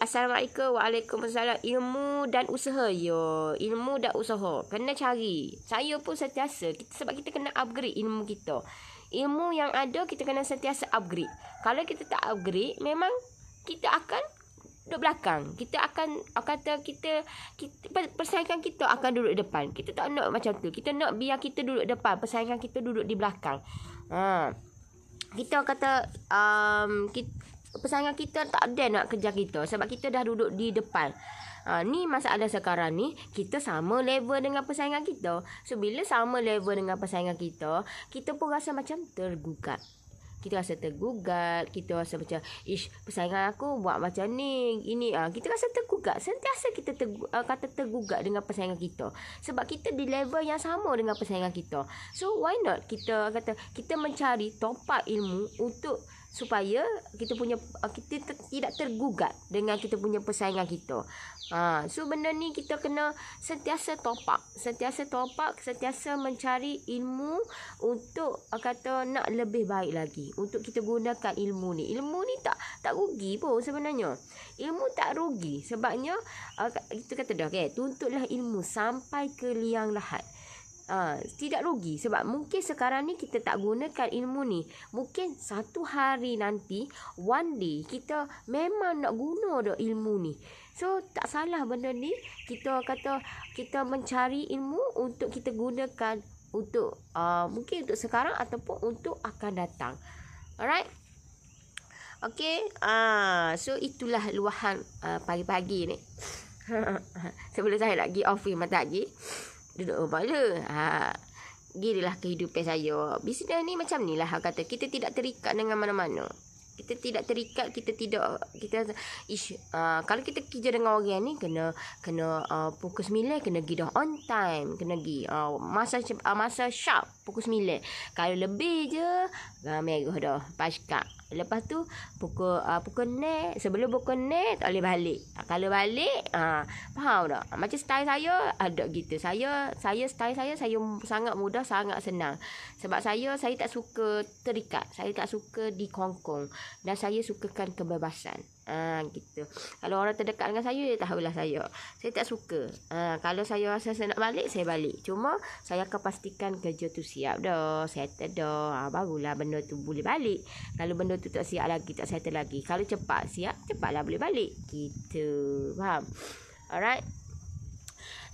Assalamualaikum. Waalaikumsalam. Ilmu dan usaha. Ilmu dan usaha kena cari. Saya pun sentiasa sebab kita kena upgrade ilmu kita. Ilmu yang ada kita kena sentiasa upgrade. Kalau kita tak upgrade, memang kita akan duduk belakang. Kita akan kita persaingan kita akan duduk depan. Kita tak nak macam tu. Kita nak biar kita duduk depan, persaingan kita duduk di belakang. Kita persaingan kita tak ada nak kejar kita sebab kita dah duduk di depan. Ni masalah sekarang ni, kita sama level dengan persaingan kita. So bila sama level dengan persaingan kita pun rasa macam tergugat. Kita rasa tergugat, kita rasa macam persaingan aku buat macam ni, ini kita rasa tergugat. Sentiasa kita tergugat dengan persaingan kita sebab kita di level yang sama dengan persaingan kita. So why not kita mencari top up ilmu untuk supaya kita tidak tergugat dengan kita punya persaingan kita. So benda ni kita kena sentiasa top up, sentiasa mencari ilmu untuk kata nak lebih baik lagi, untuk kita gunakan ilmu ni. Ilmu ni tak rugi pun sebenarnya. Ilmu tak rugi sebabnya kita kata dah tuntutlah ilmu sampai ke liang lahat. Tidak rugi sebab mungkin sekarang ni kita tak gunakan ilmu ni, mungkin satu hari nanti, one day, kita memang nak guna dah ilmu ni. So tak salah benda ni, kita mencari ilmu untuk kita gunakan untuk mungkin untuk sekarang ataupun untuk akan datang. Alright. Okay. So itulah luahan pagi-pagi ni. Sebelum saya nak pergi office mata lagi, duduk rumah je. Ginilah kehidupan saya. Bisnes ni macam ni lah kata. Kita tidak terikat dengan mana-mana. Kita tidak terikat, kalau kita kerja dengan orang ni kena pukul 9 kena pergi dah on time, kena pergi masa sharp pukul 9. Kalau lebih je merah dah paskak. Lepas tu pukul 6, sebelum pukul 6 tak boleh balik. Kalau balik faham tak? Macam style saya ada gitu. Saya style saya sangat mudah, sangat senang. Sebab saya tak suka terikat, saya tak suka dikongkong, dan saya sukakan kebebasan. Gitu. Kalau orang terdekat dengan saya, dia tahulah saya tak suka. Kalau saya rasa saya nak balik, saya balik. Cuma saya akan pastikan kerja tu siap dah, settle dah. Barulah benda tu boleh balik. Kalau benda tu tak siap lagi, tak settle lagi, kalau cepat siap, cepatlah boleh balik. Gitu. Faham? Alright.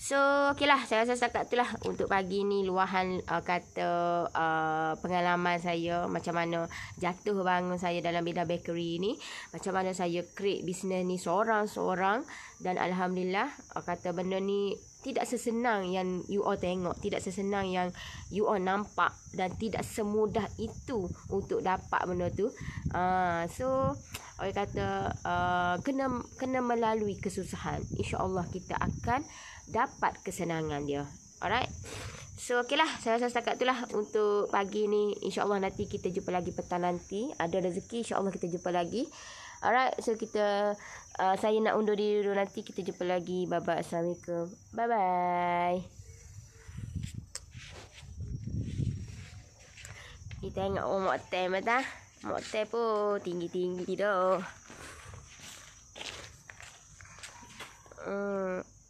So, okeylah, saya rasa setakat itulah untuk pagi ni luahan pengalaman saya, macam mana jatuh bangun saya dalam bidang bakery ni, macam mana saya create bisnes ni seorang-seorang, dan alhamdulillah kata benda ni tidak sesenang yang you all tengok, tidak sesenang yang you all nampak, dan tidak semudah itu untuk dapat benda tu. So orang kata kena melalui kesusahan, insya-Allah kita akan dapat kesenangan dia. Alright. So okeylah, saya rasa setakat itulah untuk pagi ni. InsyaAllah nanti kita jumpa lagi petang nanti. Ada rezeki insyaAllah kita jumpa lagi. Alright. So saya nak undur diri dulu, nanti kita jumpa lagi. Bye bye. Assalamualaikum. Bye bye. Ni tengok motel mata. Motel pun tinggi-tinggi dah.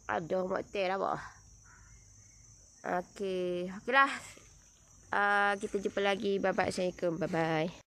Ada motel lah apa. Okeylah. Kita jumpa lagi. Bye bye. Assalamualaikum. Bye bye.